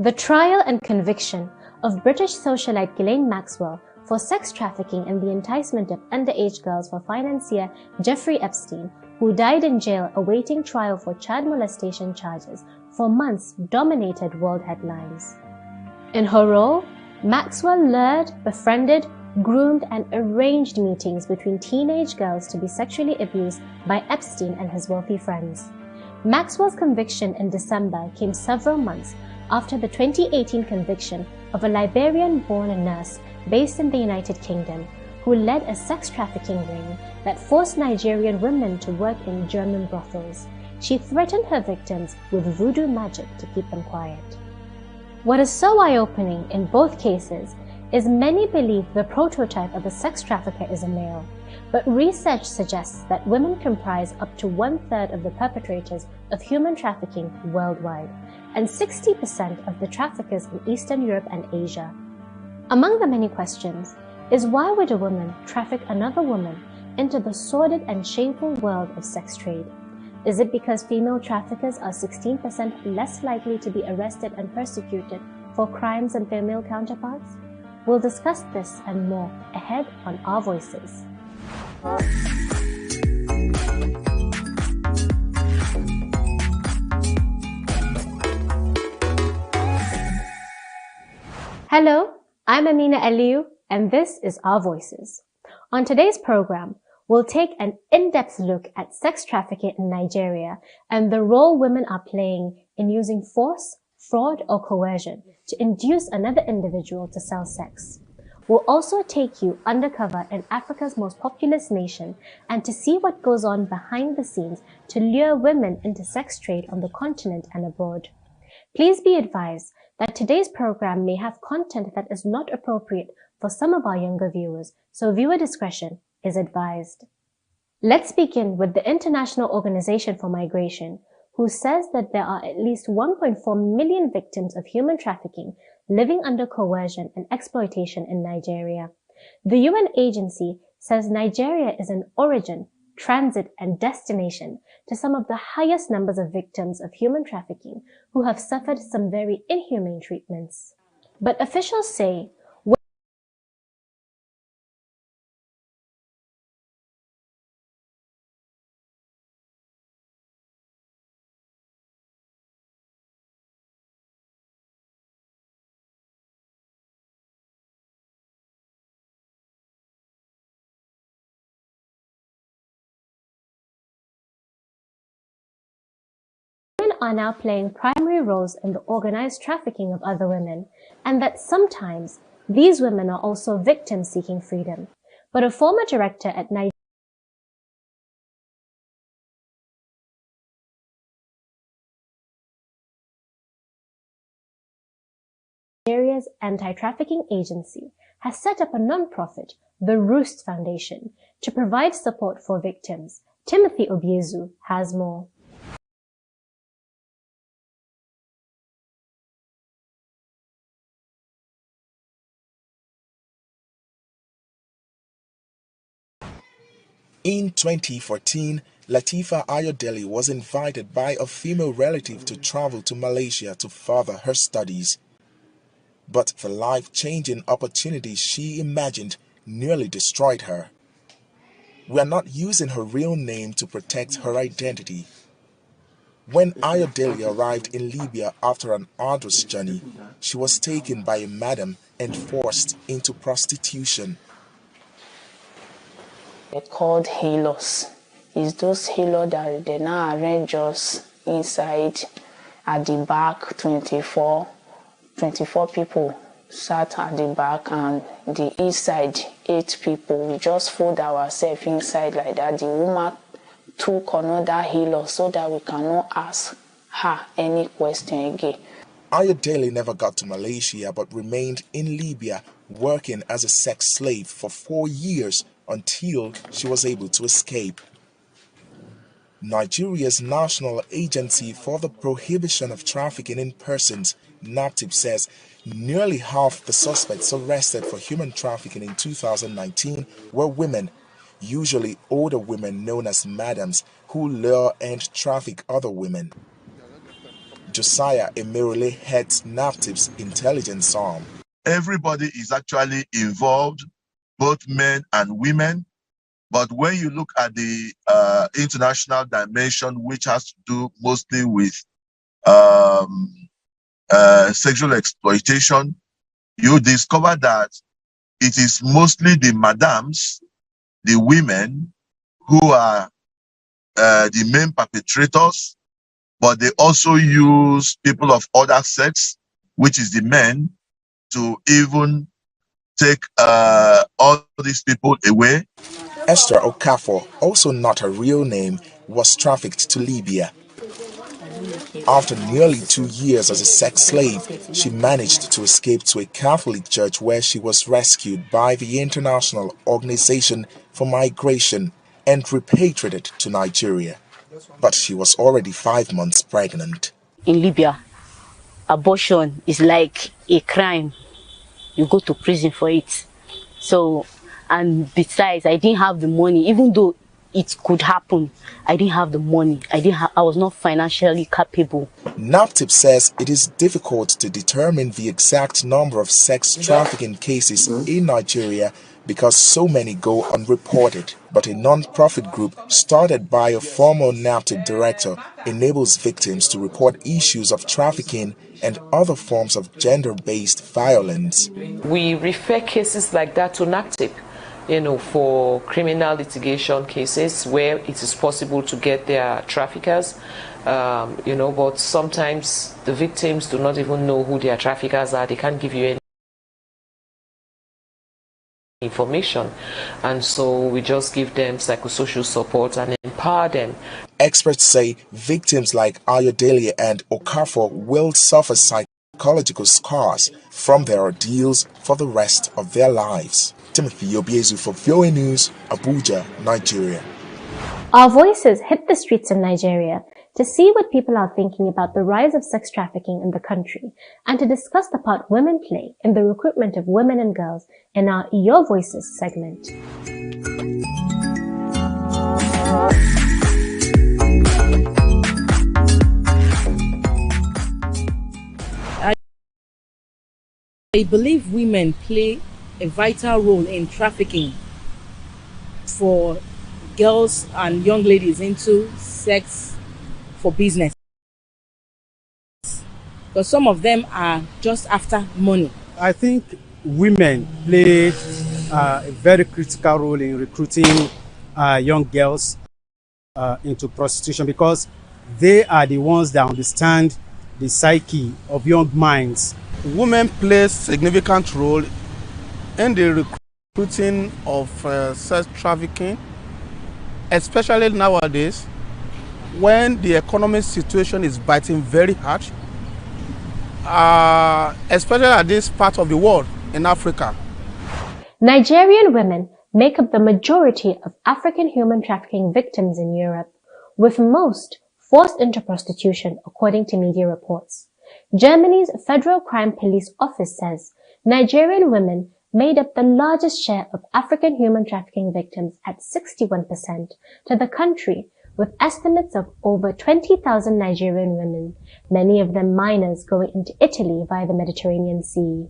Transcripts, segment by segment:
The trial and conviction of British socialite Ghislaine Maxwell for sex trafficking and the enticement of underage girls for financier Jeffrey Epstein, who died in jail awaiting trial for child molestation charges for months, dominated world headlines. In her role, Maxwell lured, befriended, groomed and arranged meetings between teenage girls to be sexually abused by Epstein and his wealthy friends. Maxwell's conviction in December came several months after the 2018 conviction of a Liberian-born nurse based in the United Kingdom who led a sex trafficking ring that forced Nigerian women to work in German brothels. She threatened her victims with voodoo magic to keep them quiet. What is so eye-opening in both cases is many believe the prototype of a sex trafficker is a male, but research suggests that women comprise up to 1/3 of the perpetrators of human trafficking worldwide, and 60% of the traffickers in Eastern Europe and Asia. Among the many questions is, why would a woman traffic another woman into the sordid and shameful world of sex trade? Is it because female traffickers are 16% less likely to be arrested and persecuted for crimes than their male counterparts? We'll discuss this and more ahead on Our Voices. Hello, I'm Amina Aliyu, and this is Our Voices. On today's program, we'll take an in-depth look at sex trafficking in Nigeria and the role women are playing in using force, fraud, or coercion to induce another individual to sell sex. We'll also take you undercover in Africa's most populous nation and to see what goes on behind the scenes to lure women into sex trade on the continent and abroad. Please be advised that today's program may have content that is not appropriate for some of our younger viewers, so viewer discretion is advised. Let's begin with the International Organization for Migration, who says that there are at least 1.4 million victims of human trafficking living under coercion and exploitation in Nigeria. The UN agency says Nigeria is an origin, transit, and destination to some of the highest numbers of victims of human trafficking who have suffered some very inhumane treatments. But officials say are now playing primary roles in the organized trafficking of other women, and that sometimes these women are also victims seeking freedom. But a former director at Nigeria's anti-trafficking agency has set up a non-profit, the Roost Foundation, to provide support for victims. Timothy Obiezu has more. In 2014, Latifa Ayodele was invited by a female relative to travel to Malaysia to further her studies. But the life-changing opportunities she imagined nearly destroyed her. We are not using her real name to protect her identity. When Ayodele arrived in Libya after an arduous journey, she was taken by a madam and forced into prostitution. They're called healers. It's those healers that they now arrange us inside at the back, 24 people sat at the back, and the inside 8 people. We just fold ourselves inside like that. The woman took another healer so that we cannot ask her any question again. Ayodele never got to Malaysia but remained in Libya working as a sex slave for 4 years until she was able to escape. Nigeria's National Agency for the Prohibition of Trafficking in Persons, NAPTIP, says nearly half the suspects arrested for human trafficking in 2019 were women, usually older women known as madams, who lure and traffic other women. Josiah Emerule heads NAFTIP's intelligence arm. Everybody is actually involved, both men and women. But when you look at the international dimension, which has to do mostly with sexual exploitation, you discover that it is mostly the madams, the women, who are the main perpetrators, but they also use people of other sex, which is the men, to even take all these people away. Esther Okafor, also not her real name, was trafficked to Libya. After nearly 2 years as a sex slave, she managed to escape to a Catholic church where she was rescued by the International Organization for Migration and repatriated to Nigeria. But she was already 5 months pregnant. In Libya, abortion is like a crime. You go to prison for it. So, and besides, I didn't have the money, even though it could happen. I didn't have the money. I was not financially capable. NAFTIP says it is difficult to determine the exact number of sex trafficking cases in Nigeria because so many go unreported. But a non-profit group started by a former NAFTIP director enables victims to report issues of trafficking and other forms of gender-based violence. We refer cases like that to NAFTIP, for criminal litigation cases where it is possible to get their traffickers, but sometimes the victims do not even know who their traffickers are. They can't give you any information, and so we just give them psychosocial support and empower them. Experts say victims like Ayodele and Okafor will suffer psychological scars from their ordeals for the rest of their lives. Timothy Obiezu for VOA News, Abuja, Nigeria. Our voices hit the streets of Nigeria to see what people are thinking about the rise of sex trafficking in the country and to discuss the part women play in the recruitment of women and girls in our Your Voices segment. I believe women play a vital role in trafficking for girls and young ladies into sex for business. Because some of them are just after money. I think women play a very critical role in recruiting young girls into prostitution because they are the ones that understand the psyche of young minds. Women play a significant role in the recruiting of sex trafficking, especially nowadays when the economic situation is biting very hard, especially at this part of the world in Africa. Nigerian women make up the majority of African human trafficking victims in Europe, with most forced into prostitution, according to media reports. Germany's Federal Crime Police Office says Nigerian women made up the largest share of African human trafficking victims at 61% to the country, with estimates of over 20,000 Nigerian women, many of them minors, going into Italy via the Mediterranean Sea.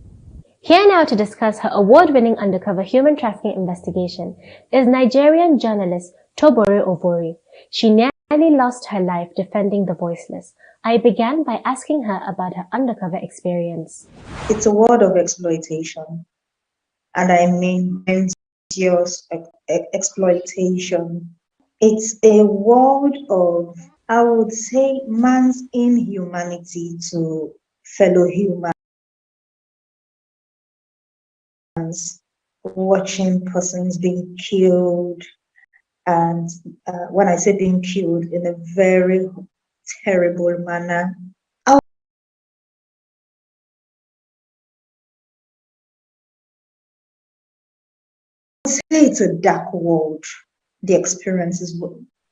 Here now to discuss her award-winning undercover human trafficking investigation is Nigerian journalist Tobore Ovori. She nearly lost her life defending the voiceless. I began by asking her about her undercover experience. It's a world of exploitation, and I mean serious exploitation. It's a world of, I would say, man's inhumanity to fellow humans. Watching persons being killed, and when I say being killed, in a very terrible manner. I would say it's a dark world. The experience is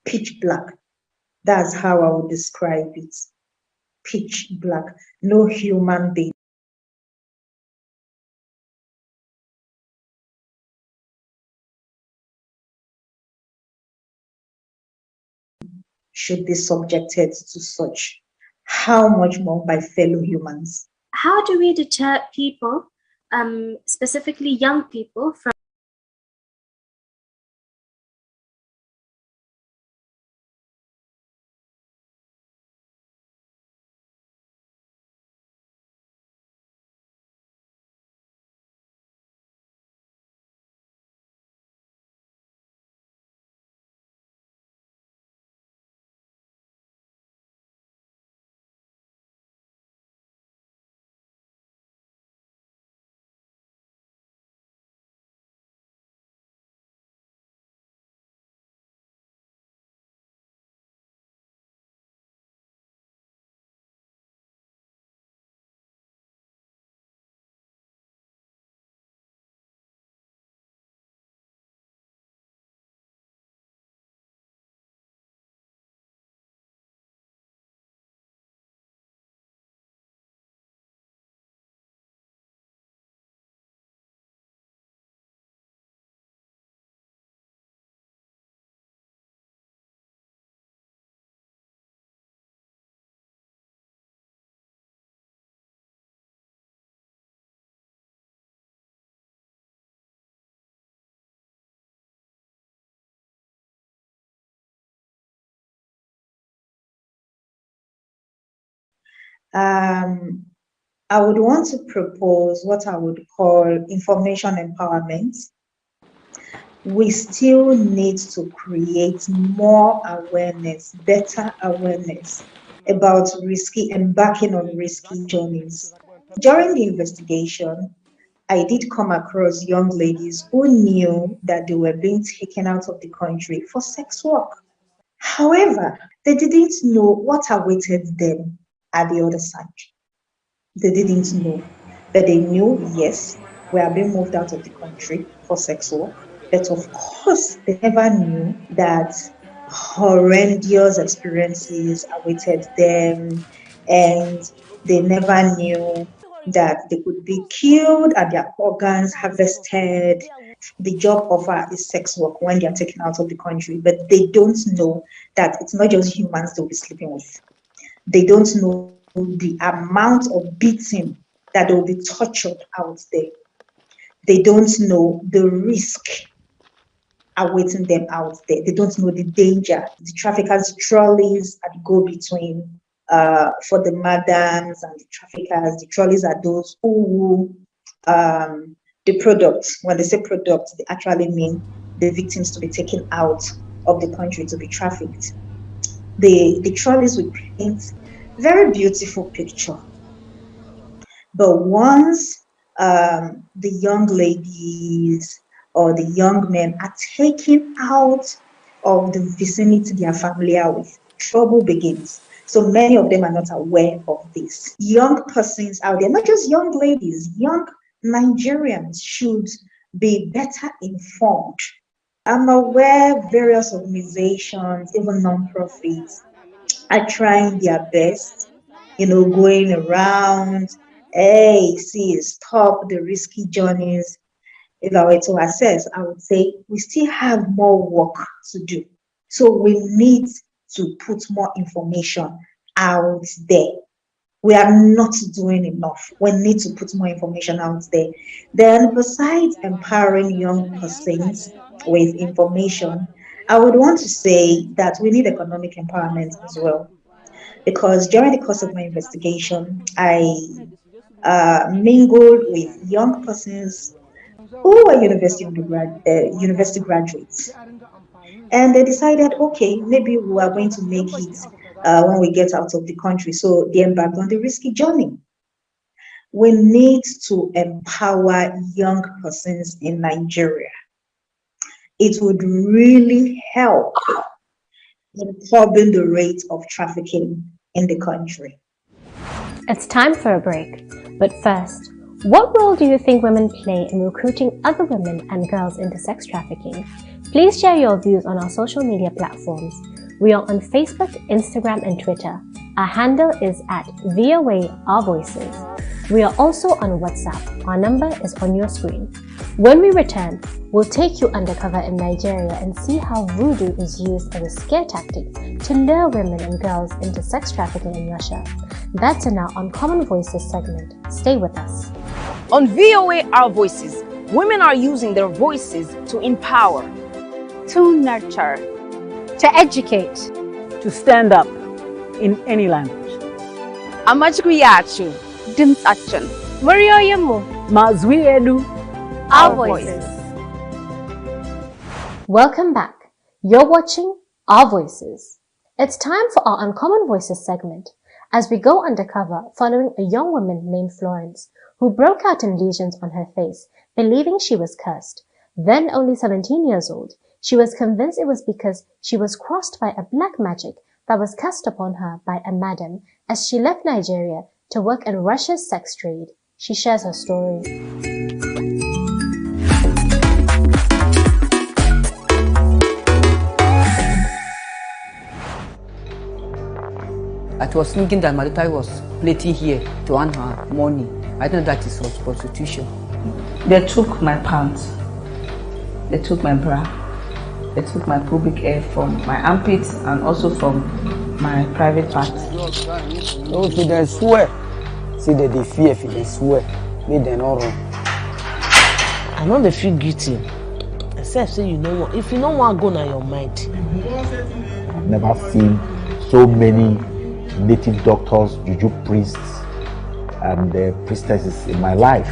pitch black. That's how I would describe it. Pitch black. No human being should be subjected to such how much more by fellow humans? How do we deter people, specifically young people, from Um, I would want to propose what I would call information empowerment. We still need to create more awareness, better awareness about embarking on risky journeys. During the investigation, I did come across young ladies who knew that they were being taken out of the country for sex work. However, they didn't know what awaited them at the other side. They didn't know. But they knew, yes, we are being moved out of the country for sex work. But of course, they never knew that horrendous experiences awaited them, and they never knew that they could be killed and their organs harvested. The job offer is sex work when they are taken out of the country, but they don't know that it's not just humans they'll be sleeping with. They don't know the amount of beating that they'll be tortured out there. They don't know the risk awaiting them out there. They don't know the danger, the traffickers' trolleys at the go between for the madams and the traffickers. The trolleys are those who the products. When they say products, they actually mean the victims to be taken out of the country to be trafficked. The trolleys will paint very beautiful picture. But once the young ladies or the young men are taken out of the vicinity they are familiar with, trouble begins. So many of them are not aware of this. Young persons out there, not just young ladies, young Nigerians should be better informed. I'm aware various organizations, even non-profits, are trying their best, going around, hey, see, stop the risky journeys. If I were to assess, I would say we still have more work to do. So we need to put more information out there. We are not doing enough. We need to put more information out there. Then, besides empowering young persons with information, I would want to say that we need economic empowerment as well. Because during the course of my investigation, I mingled with young persons who were university graduates. And they decided, okay, maybe we are going to make it when we get out of the country. So they embarked on the risky journey. We need to empower young persons in Nigeria. It would really help in curbing the rate of trafficking in the country. It's time for a break. But first, what role do you think women play in recruiting other women and girls into sex trafficking? Please share your views on our social media platforms. We are on Facebook, Instagram, and Twitter. Our handle is at Voa Our Voices. We are also on WhatsApp. Our number is on your screen. When we return, we'll take you undercover in Nigeria and see how voodoo is used as a scare tactic to lure women and girls into sex trafficking in Russia. That's in our Uncommon Voices segment. Stay with us. On VOA Our Voices, women are using their voices to empower, to nurture, to educate, to stand up in any language. Amajkuyachu, Dimsachan, Murioyamu, Mazwiedu, Our Voices. Welcome back. You're watching Our Voices. It's time for our Uncommon Voices segment as we go undercover following a young woman named Florence who broke out in lesions on her face, believing she was cursed. Then only 17 years old, she was convinced it was because she was crossed by a black magic that was cast upon her by a madam as she left Nigeria to work in Russia's sex trade. She shares her story. I was thinking that my daughter was plating here to earn her money. I know that it was prostitution. They took my pants, they took my bra, they took my pubic hair from my armpits and also from my private parts. Oh, if they swear, see that they fear if they swear, make them not wrong. I know they feel guilty. Except say you know what, if you don't want to go na your mind. I've never seen so many native doctors, juju priests, and priestesses in my life.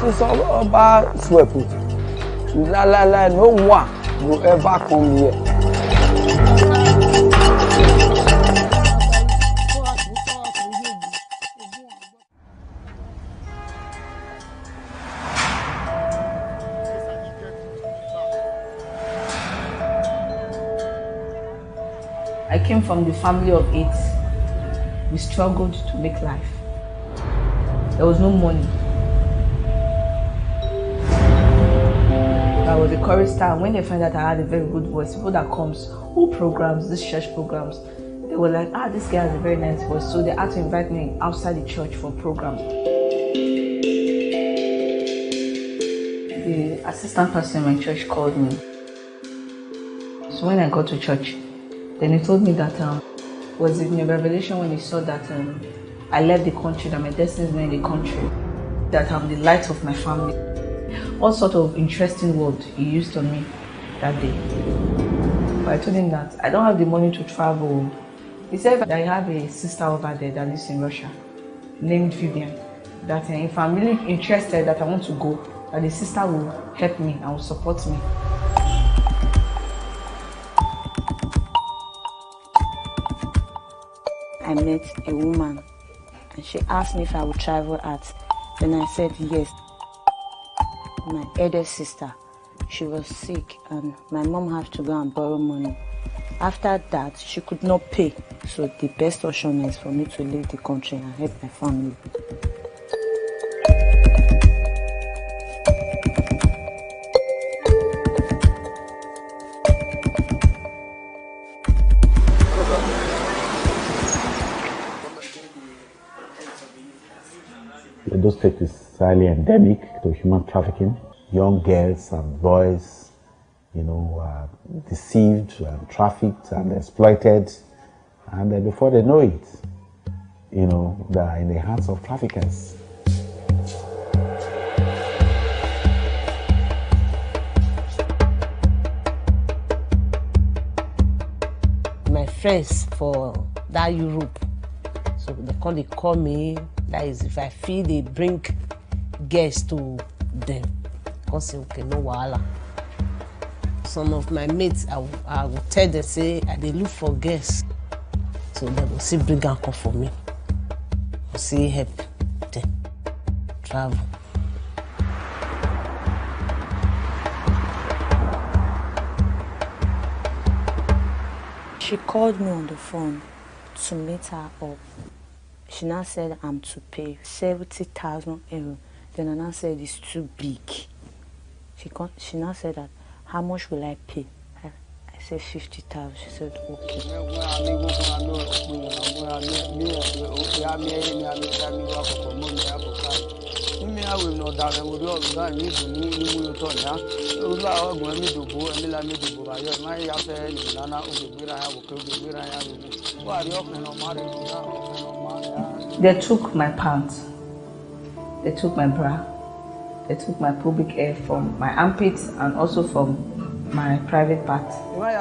It's all about swear put. No one will ever come here. I came from the family of 8. We struggled to make life. There was no money. I was a chorister, and when they found out I had a very good voice, people that comes, who programs, these church programs, they were like, this guy has a very nice voice, so they had to invite me outside the church for programs. The assistant pastor in my church called me. So when I got to church, then he told me that was in a revelation when he saw that I left the country, that my destiny is not in the country, that I'm the light of my family. All sort of interesting words he used on me that day. But I told him that I don't have the money to travel. He said that I have a sister over there that lives in Russia named Vivian. That if I'm really interested, that I want to go, that the sister will help me and will support me. I met a woman and she asked me if I would travel at. Then I said yes. My eldest sister, she was sick and my mom had to go and borrow money. After that, she could not pay. So the best option is for me to leave the country and help my family. Edo State is highly endemic to human trafficking. Young girls and boys, deceived and trafficked and exploited, and before they know it, they are in the hands of traffickers. My friends for that Europe, so they call me. That is, if I feel they bring guests to them, because say okay, no wahala. Some of my mates, I will tell them say they look for guests, so they will see bring and come for me. Will see help them travel. She called me on the phone to meet her up. She now said I'm to pay 70,000 euros. Then I now said it's too big. She now said that, how much will I pay? I I said 50,000. She said, okay. They took my pants, they took my bra, they took my pubic hair from my armpits and also from my private part. I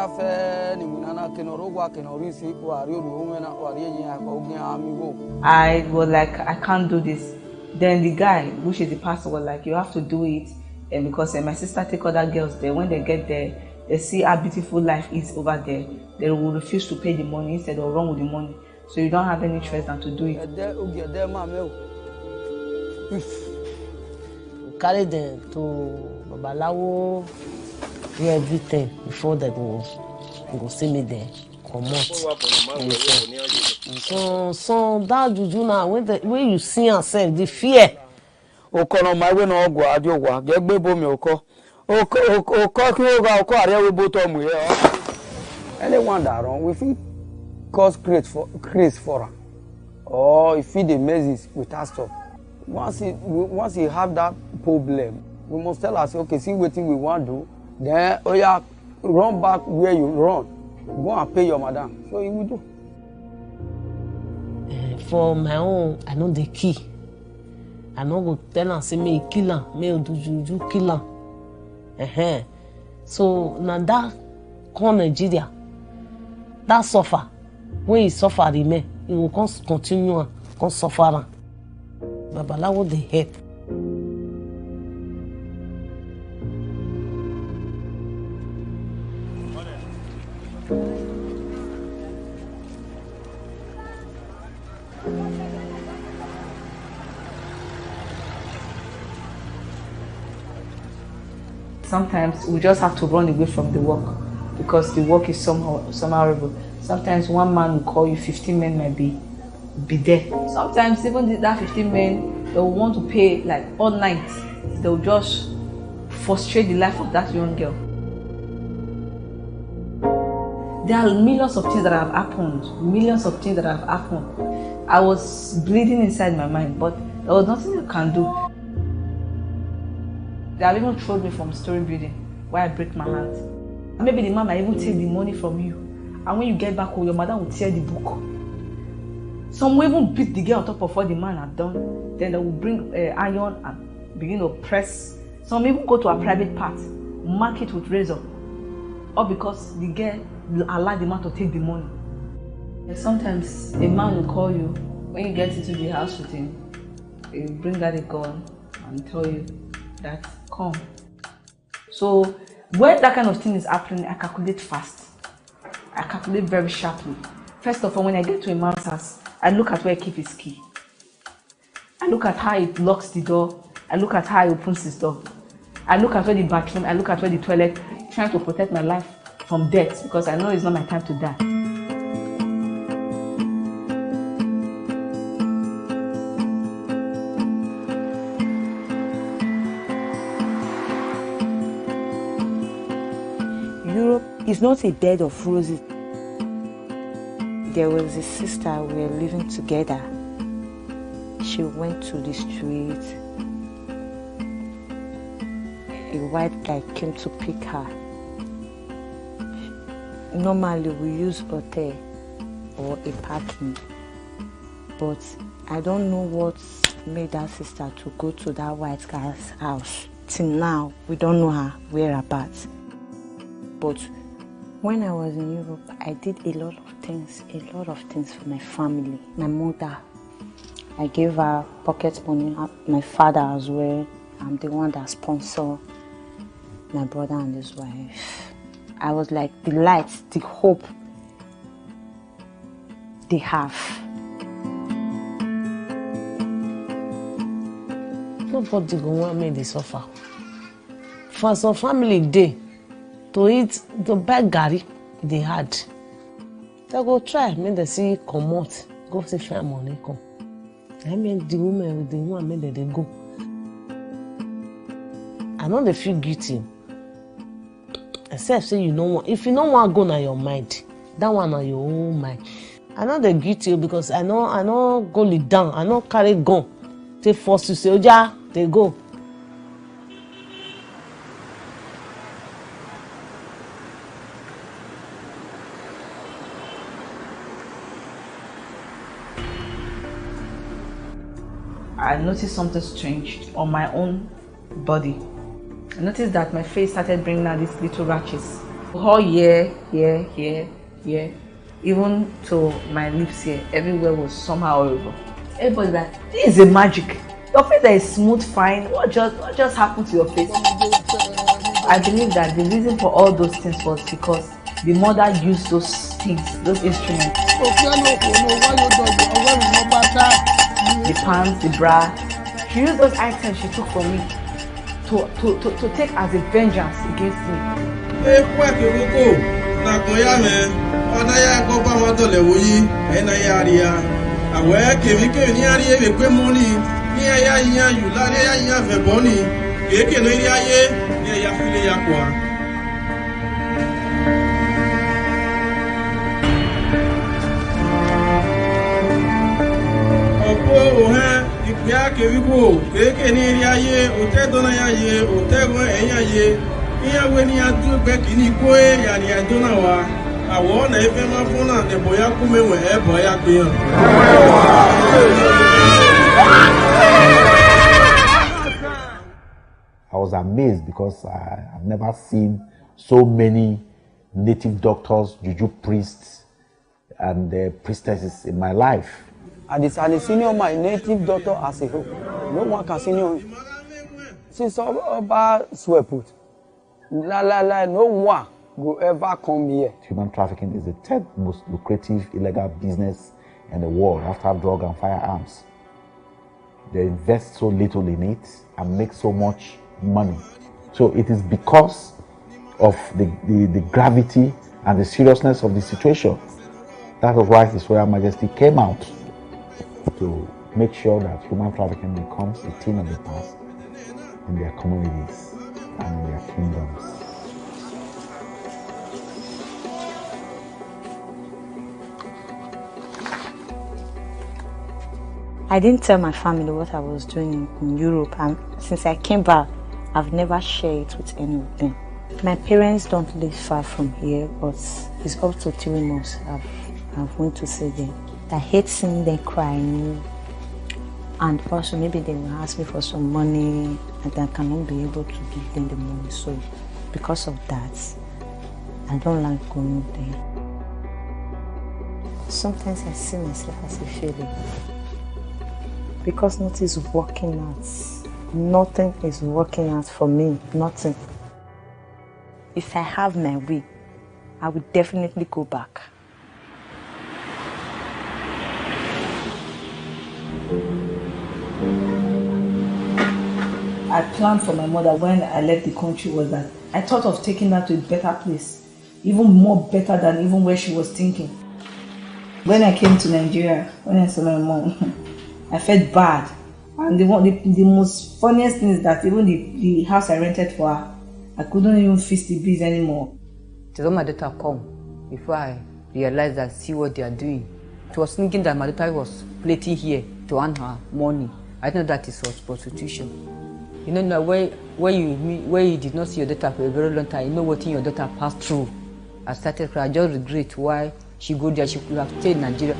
was like, I can't do this. Then the guy, which is the pastor, was like, you have to do it. And because my sister take other girls there, when they get there, they see how beautiful life is over there. They will refuse to pay the money instead of run with the money. So you don't have any choice than to do it. Carry them to Babalawo, do everything before they go see me there. Come out. So that juju now when you see yourself, the fear. Okono my way no go adiowa. Gegbe bomi oko. Oko ki o ga oko are we both omu here. Anyone that wrong, we feel cause create for her. Or if the messes with us stop. Once you have that problem, we must tell us, okay, see what thing we want to do. Then, oh yeah, run back where you run. Go and pay your madam. So you will do. For my own, I know the key. I know go tell and say me kill am, me do juju kill am. So now that come Nigeria, that suffer. When he suffer remain, he will continue and suffer. Babalawo dey help. Sometimes we just have to run away from the work because the work is somehow horrible. Sometimes one man will call you, 15 men might be there. Sometimes even that 15 men, they will want to pay like all night. They will just frustrate the life of that young girl. There are millions of things that have happened. I was bleeding inside my mind, but there was nothing I can do. They have even thrown me from story building where I break my hands. Maybe the man might even take the money from you. And when you get back home, your mother will tear the book. Some will even beat the girl on top of what the man had done. Then they will bring iron and begin to press. Some even go to a private part, mark it with razor. All because the girl allowed the man to take the money. And sometimes a man will call you when you get into the house with him. He will bring out a gun and tell you that come. So when that kind of thing is happening, I calculate fast. I calculate very sharply. First of all, when I get to a man's house, I look at where he keeps his key. I look at how he locks the door. I look at how he opens his door. I look at where the bathroom, I look at where the toilet, trying to protect my life from death because I know it's not my time to die. Europe is not a bed of roses. There was a sister, we were living together. She went to the street. A white guy came to pick her. Normally we use hotel or a parking, but I don't know what made that sister to go to that white guy's house. Till now, we don't know her whereabouts. But when I was in Europe, I did a lot of things for my family. My mother, I gave her pocket money, my father as well. I'm the one that sponsored my brother and his wife. I was like the light, the hope they have. Nobody go want me to suffer. For some family day, to eat, to buy garri, they had. They go try, make they see come out, go see find money come. I mean the women with the one make they go. I know they feel guilty. Except say you don't want. If you don't want to go na your mind, that one na your own mind. I know they greet you because I know go lead down. I know carry gun. They force you say, Oja, they go. I noticed something strange on my own body. I noticed that my face started bringing out these little rashes. All here, even to my lips here, everywhere was somehow horrible. Everybody's like, this is a magic. Your face is smooth, fine. What just happened to your face? I believe that the reason for all those things was because the mother used those things, those instruments. The pants, the bra. She used those items she took from me to take as a vengeance against me. I was amazed because I've never seen so many native doctors, juju priests, and priestesses in my life. And it's a senior my native doctor as a whole. No one can senior. Since Oba swear put, no one will ever come here. Human trafficking is the third most lucrative illegal business in the world after drug and firearms. They invest so little in it and make so much money. So it is because of the gravity and the seriousness of the situation. That was why His Royal Majesty came out to make sure that human trafficking becomes a thing of the past in their communities and in their kingdoms. I didn't tell my family what I was doing in Europe, and since I came back, I've never shared it with any of them. My parents don't live far from here, but it's up to 3 months I've went to see them. I hate seeing them crying, and also maybe they will ask me for some money and I cannot be able to give them the money. So because of that, I don't like going there. Sometimes I see myself as a failure because nothing is working out. Nothing is working out for me, nothing. If I have my way, I will definitely go back. I planned for my mother when I left the country was that I thought of taking her to a better place, even more better than even where she was thinking. When I came to Nigeria, when I saw my mom, I felt bad. And the most funniest thing is that even the house I rented for her, I couldn't even fix the bills anymore. It was when my daughter come before I realized that see what they are doing. She was thinking that my daughter was plating here to earn her money. I know that is prostitution. You know where you did not see your daughter for a very long time, you know what your daughter passed through. I started crying. I just regret why she go there. She could have stayed in Nigeria.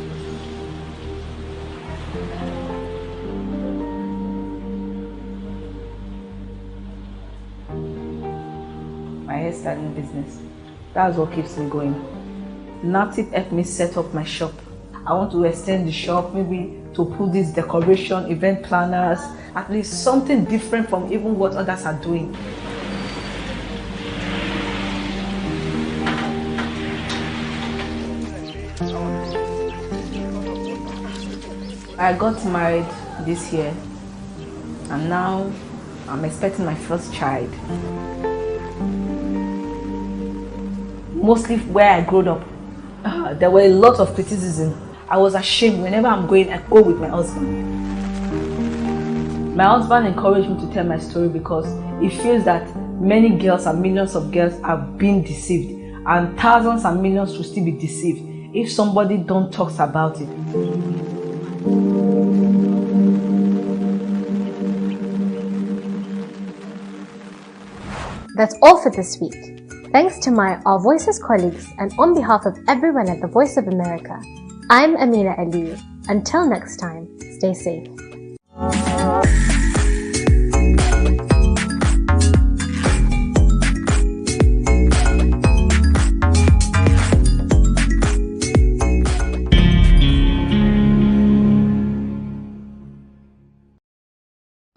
My hairstyling business. That's what keeps me going. Native helped me set up my shop. I want to extend the shop, maybe to put this decoration, event planners, at least something different from even what others are doing. I got married this year and now I'm expecting my first child. Mostly where I grew up, there were a lot of criticism. I was ashamed. Whenever I'm going, I go with my husband. My husband encouraged me to tell my story because it feels that many girls and millions of girls are being deceived, and thousands and millions will still be deceived if somebody don't talk about it. That's all for this week. Thanks to my Our Voices colleagues, and on behalf of everyone at the Voice of America, I'm Amina Aliyu. Until next time, stay safe.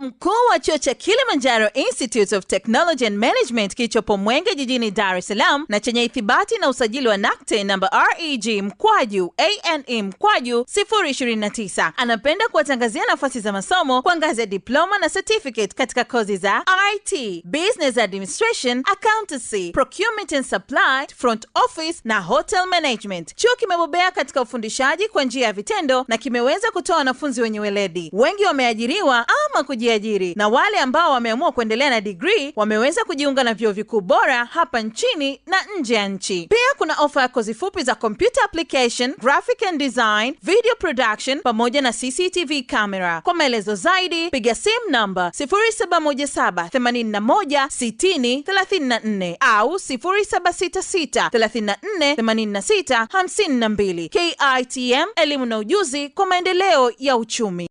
Mkuu wa chuo cha Kilimanjaro Institute of Technology and Management kilichopo Mwenge jijini Dar es Salaam na chenye ithibati na usajili wa NACTE namba REG/ANE/029 anapenda kuwatangazia nafasi za masomo kwa ngazi ya diploma na certificate katika kozi za IT, Business Administration, Accountancy, Procurement and Supply, Front Office na Hotel Management. Chuo kimebobea katika ufundishaji kwa njia ya vitendo na kimeweza kutoa wanafunzi wenye weledi. Wengi wameajiriwa ama kujiajiri, na wale ambao wameamua kuendelea na degree wameweza kujiunga na vyuo vikuu bora hapa nchini na nje ya nchi. Pia kuna ofa ya kozi fupi za computer application, graphic and design, video production pamoja na CCTV camera. Kwa maelezo zaidi piga simu namba 0717816034 au 0766348652. KITM, elimu na ujuzi kwa maendeleo ya uchumi.